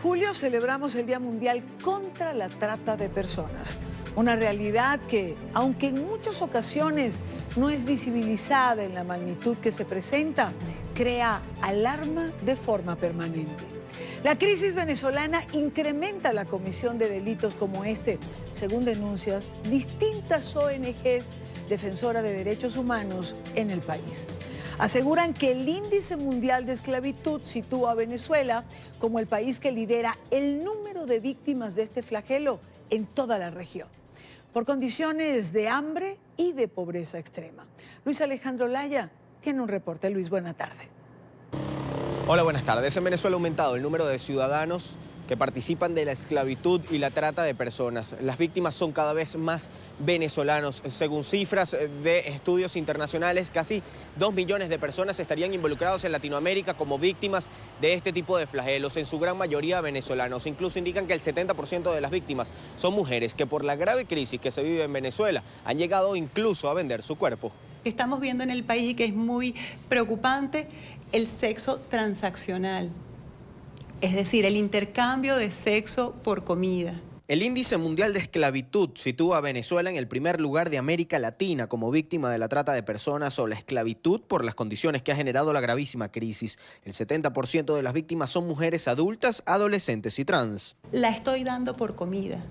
julio celebramos el Día Mundial contra la Trata de Personas. Una realidad que, aunque en muchas ocasiones no es visibilizada en la magnitud que se presenta, crea alarma de forma permanente. La crisis venezolana incrementa la comisión de delitos como este, según denuncias distintas ONGs defensoras de derechos humanos en el país. Aseguran que el índice mundial de esclavitud sitúa a Venezuela como el país que lidera el número de víctimas de este flagelo en toda la región, por condiciones de hambre y de pobreza extrema. Luis Alejandro Laya tiene un reporte. Luis, buena tarde. Hola, buenas tardes. En Venezuela ha aumentado el número de ciudadanos que participan de la esclavitud y la trata de personas. Las víctimas son cada vez más venezolanos. Según cifras de estudios internacionales, casi 2 millones de personas estarían involucrados en Latinoamérica como víctimas de este tipo de flagelos, en su gran mayoría venezolanos. Incluso indican que el 70% de las víctimas son mujeres que por la grave crisis que se vive en Venezuela han llegado incluso a vender su cuerpo. Estamos viendo en el país y que es muy preocupante el sexo transaccional. Es decir, el intercambio de sexo por comida. El índice mundial de esclavitud sitúa a Venezuela en el primer lugar de América Latina como víctima de la trata de personas o la esclavitud por las condiciones que ha generado la gravísima crisis. El 70% de las víctimas son mujeres adultas, adolescentes y trans. La estoy dando por comida,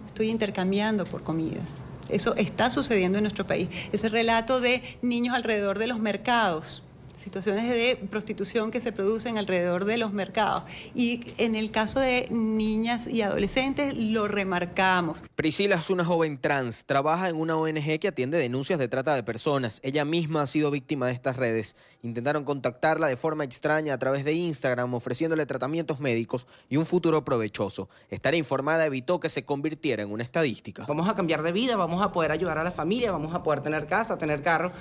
estoy intercambiando por comida. Eso está sucediendo en nuestro país. Ese relato de niños alrededor de los mercados, situaciones de prostitución que se producen alrededor de los mercados. Y en el caso de niñas y adolescentes lo remarcamos. Priscila es una joven trans, trabaja en una ONG que atiende denuncias de trata de personas. Ella misma ha sido víctima de estas redes. Intentaron contactarla de forma extraña a través de Instagram, ofreciéndole tratamientos médicos y un futuro provechoso. Estar informada evitó que se convirtiera en una estadística. Vamos a cambiar de vida, vamos a poder ayudar a la familia, vamos a poder tener casa, tener carro,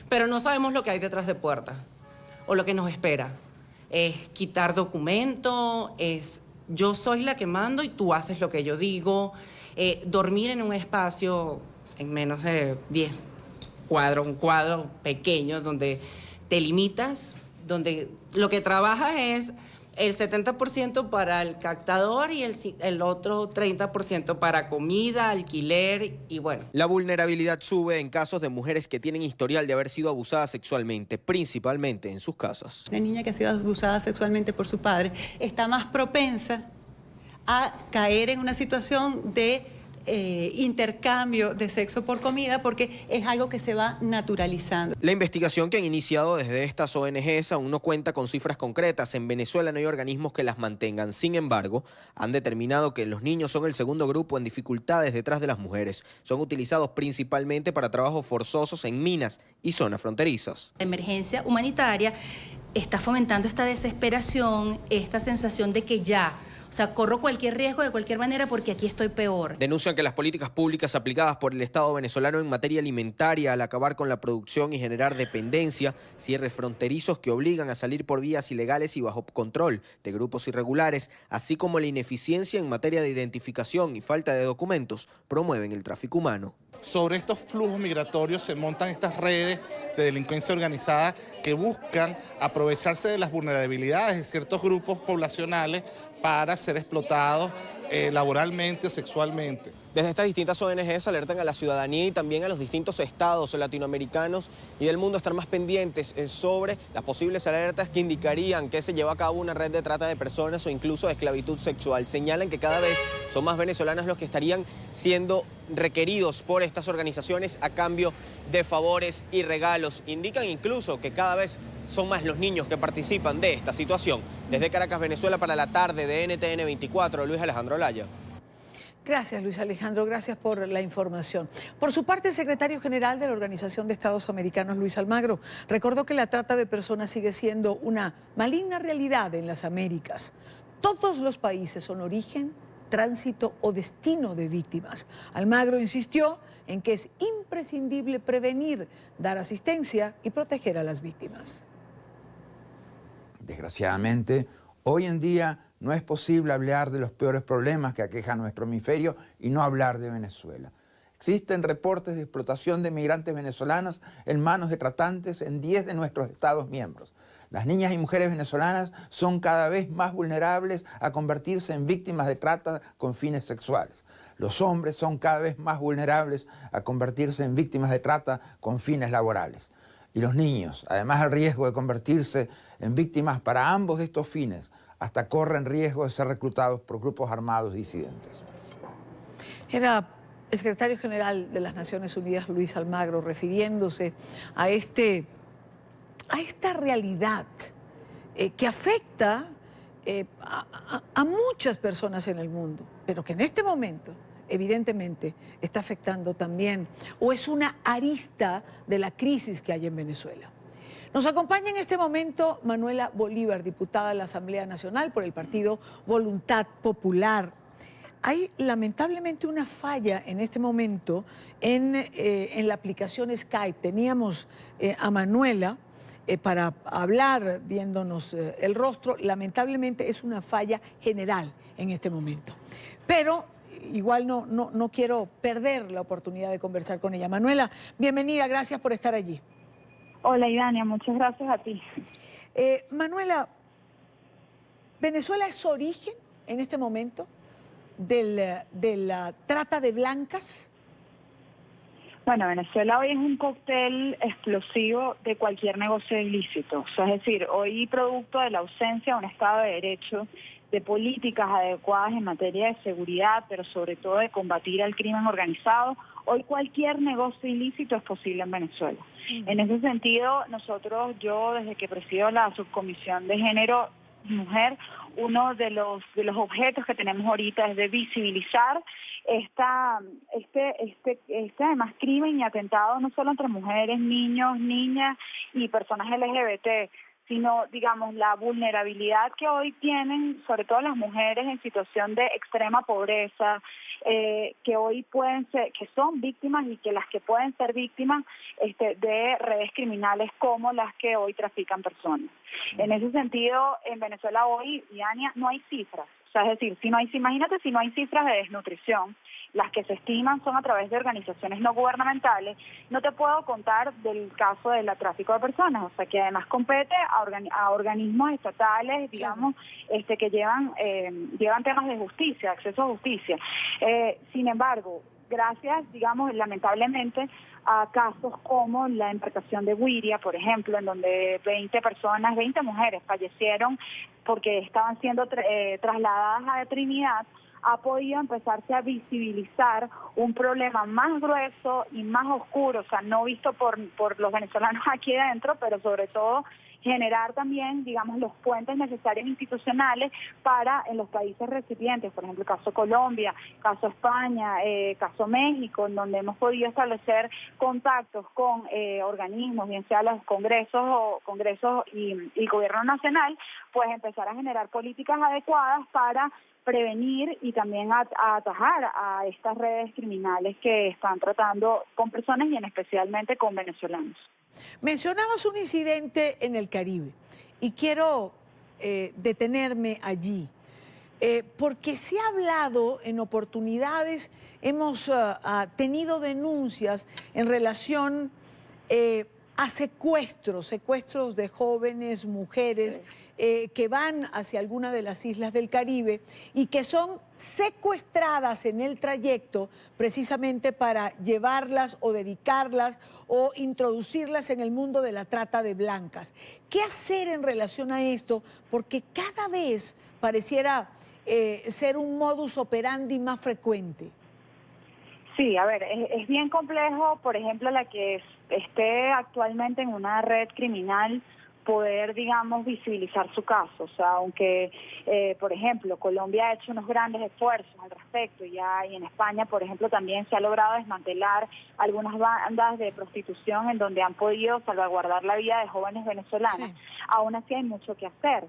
pero no sabemos lo que hay detrás de puertas. O lo que nos espera es quitar documento, es yo soy la que mando y tú haces lo que yo digo, dormir en un espacio en menos de 10 cuadros, un cuadro pequeño donde te limitas, donde lo que trabajas es el 70% para el captador y el otro 30% para comida, alquiler y bueno. La vulnerabilidad sube en casos de mujeres que tienen historial de haber sido abusadas sexualmente, principalmente en sus casas. Una niña que ha sido abusada sexualmente por su padre está más propensa a caer en una situación de intercambio de sexo por comida porque es algo que se va naturalizando. La investigación que han iniciado desde estas ONGs aún no cuenta con cifras concretas. En Venezuela no hay organismos que las mantengan. Sin embargo, han determinado que los niños son el segundo grupo en dificultades detrás de las mujeres. Son utilizados principalmente para trabajos forzosos en minas y zonas fronterizas. La emergencia humanitaria está fomentando esta desesperación, esta sensación de que ya, o sea, corro cualquier riesgo de cualquier manera porque aquí estoy peor. Denuncian que las políticas públicas aplicadas por el Estado venezolano en materia alimentaria al acabar con la producción y generar dependencia, cierres fronterizos que obligan a salir por vías ilegales y bajo control de grupos irregulares, así como la ineficiencia en materia de identificación y falta de documentos, promueven el tráfico humano. Sobre estos flujos migratorios se montan estas redes de delincuencia organizada que buscan aprovecharse de las vulnerabilidades de ciertos grupos poblacionales para ser explotados laboralmente o sexualmente. Desde estas distintas ONGs alertan a la ciudadanía y también a los distintos estados latinoamericanos y del mundo a estar más pendientes sobre las posibles alertas que indicarían que se lleva a cabo una red de trata de personas o incluso de esclavitud sexual. Señalan que cada vez son más venezolanos los que estarían siendo requeridos por estas organizaciones a cambio de favores y regalos. Indican incluso que cada vez son más los niños que participan de esta situación. Desde Caracas, Venezuela, para la tarde de NTN 24, Luis Alejandro Laya. Gracias, Luis Alejandro, gracias por la información. Por su parte, el secretario general de la Organización de Estados Americanos, Luis Almagro, recordó que la trata de personas sigue siendo una maligna realidad en las Américas. Todos los países son origen, tránsito o destino de víctimas. Almagro insistió en que es imprescindible prevenir, dar asistencia y proteger a las víctimas. Desgraciadamente, hoy en día no es posible hablar de los peores problemas que aquejan nuestro hemisferio y no hablar de Venezuela. Existen reportes de explotación de migrantes venezolanos en manos de tratantes en 10 de nuestros Estados miembros. Las niñas y mujeres venezolanas son cada vez más vulnerables a convertirse en víctimas de trata con fines sexuales. Los hombres son cada vez más vulnerables a convertirse en víctimas de trata con fines laborales. Y los niños, además del riesgo de convertirse en víctimas para ambos estos fines, hasta corren riesgo de ser reclutados por grupos armados disidentes. Era el secretario general de las Naciones Unidas, Luis Almagro, refiriéndose a esta realidad que afecta a muchas personas en el mundo, pero que en este momento, evidentemente, está afectando también, o es una arista de la crisis que hay en Venezuela. Nos acompaña en este momento Manuela Bolívar, diputada de la Asamblea Nacional por el partido Voluntad Popular. Hay lamentablemente una falla en este momento en la aplicación Skype. Teníamos a Manuela para hablar viéndonos el rostro. Lamentablemente es una falla general en este momento. Pero igual no quiero perder la oportunidad de conversar con ella. Manuela, bienvenida, gracias por estar allí. Hola, Idania, muchas gracias a ti. Manuela, ¿Venezuela es origen en este momento de la trata de blancas? Bueno, Venezuela hoy es un cóctel explosivo de cualquier negocio ilícito. O sea, es decir, hoy producto de la ausencia de un Estado de Derecho, de políticas adecuadas en materia de seguridad, pero sobre todo de combatir al crimen organizado, hoy cualquier negocio ilícito es posible en Venezuela. En ese sentido, yo desde que presido la subcomisión de género mujer, uno de los objetos que tenemos ahorita es de visibilizar este además crimen y atentado no solo entre mujeres, niños, niñas y personas LGBT, sino, digamos, la vulnerabilidad que hoy tienen, sobre todo las mujeres en situación de extrema pobreza, que hoy que son víctimas y que las que pueden ser víctimas de redes criminales como las que hoy trafican personas. En ese sentido, en Venezuela hoy, Diania, no hay cifras. O sea, es decir, imagínate si no hay cifras de desnutrición, las que se estiman son a través de organizaciones no gubernamentales. No te puedo contar del caso del tráfico de personas, o sea, que además compete a organismos estatales, digamos, que llevan temas de justicia, acceso a justicia. Sin embargo, gracias, digamos, lamentablemente, a casos como la embarcación de Wiria, por ejemplo, en donde 20 mujeres fallecieron porque estaban siendo trasladadas a Trinidad, ha podido empezarse a visibilizar un problema más grueso y más oscuro, o sea, no visto por los venezolanos aquí adentro, pero sobre todo generar también, digamos, los puentes necesarios institucionales para en los países recipientes, por ejemplo, caso Colombia, caso España, caso México, en donde hemos podido establecer contactos con organismos, bien sea los congresos y gobierno nacional, pues empezar a generar políticas adecuadas para prevenir y también atajar a estas redes criminales que están tratando con personas y especialmente con venezolanos. Mencionabas un incidente en el Caribe y quiero detenerme allí, porque se ha hablado en oportunidades, hemos tenido denuncias en relación a secuestros de jóvenes, mujeres, que van hacia alguna de las islas del Caribe y que son secuestradas en el trayecto precisamente para llevarlas o dedicarlas o introducirlas en el mundo de la trata de blancas. ¿Qué hacer en relación a esto? Porque cada vez pareciera ser un modus operandi más frecuente. Sí, a ver, es bien complejo, por ejemplo, la que esté actualmente en una red criminal, poder, digamos, visibilizar su caso. O sea, aunque, por ejemplo, Colombia ha hecho unos grandes esfuerzos al respecto, y en España, por ejemplo, también se ha logrado desmantelar algunas bandas de prostitución en donde han podido salvaguardar la vida de jóvenes venezolanas. Sí. Aún así hay mucho que hacer.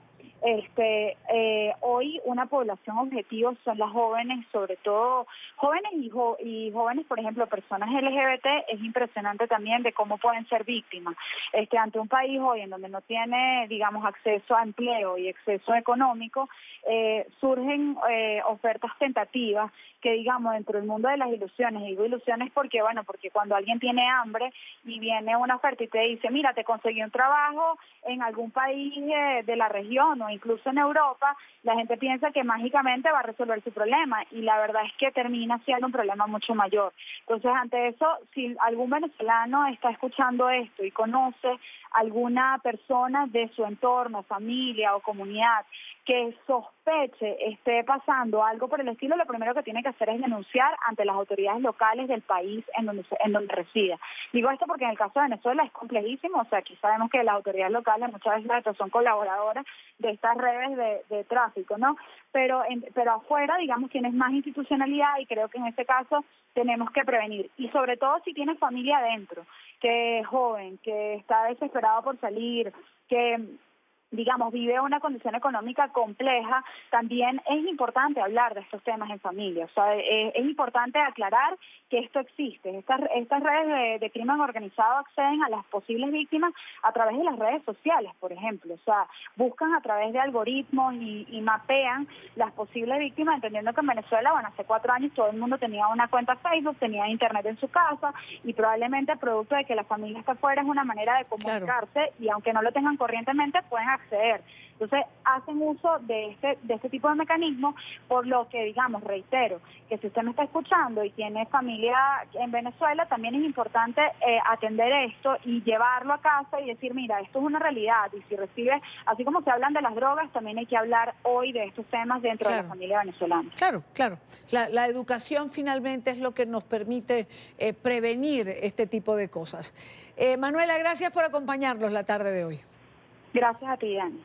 Hoy una población objetivo son las jóvenes, sobre todo jóvenes y jóvenes, por ejemplo, personas LGBT. Es impresionante también de cómo pueden ser víctimas. Ante un país hoy en donde no tiene, digamos, acceso a empleo y acceso económico, surgen ofertas tentativas que, digamos, dentro del mundo de las ilusiones, digo ilusiones porque cuando alguien tiene hambre y viene una oferta y te dice, mira, te conseguí un trabajo en algún país de la región o incluso en Europa, la gente piensa que mágicamente va a resolver su problema y la verdad es que termina siendo un problema mucho mayor. Entonces, ante eso, si algún venezolano está escuchando esto y conoce alguna persona de su entorno, familia o comunidad que sospeche esté pasando algo por el estilo, lo primero que tiene que hacer es denunciar ante las autoridades locales del país en donde resida. Digo esto porque en el caso de Venezuela es complejísimo, o sea, aquí sabemos que las autoridades locales muchas veces son colaboradoras de estas redes de tráfico, ¿no? Pero afuera, digamos, tienes más institucionalidad y creo que en este caso tenemos que prevenir. Y sobre todo si tienes familia adentro, que es joven, que está desesperado por salir, que digamos, vive una condición económica compleja, también es importante hablar de estos temas en familia. O sea, es importante aclarar que esto existe. Estas redes de crimen organizado acceden a las posibles víctimas a través de las redes sociales, por ejemplo. O sea, buscan a través de algoritmos y mapean las posibles víctimas, entendiendo que en Venezuela, bueno, hace 4 años todo el mundo tenía una cuenta Facebook, tenía internet en su casa y probablemente producto de que la familia está afuera es una manera de comunicarse. Claro. Y aunque no lo tengan corrientemente, pueden acceder. Entonces, hacen uso de este tipo de mecanismos, por lo que, digamos, reitero, que si usted me está escuchando y tiene familia en Venezuela, también es importante atender esto y llevarlo a casa y decir, mira, esto es una realidad, y si recibe, así como se hablan de las drogas, también hay que hablar hoy de estos temas dentro de la familia venezolana. Claro, claro. La educación finalmente es lo que nos permite prevenir este tipo de cosas. Manuela, gracias por acompañarnos la tarde de hoy. Gracias a ti, Dani.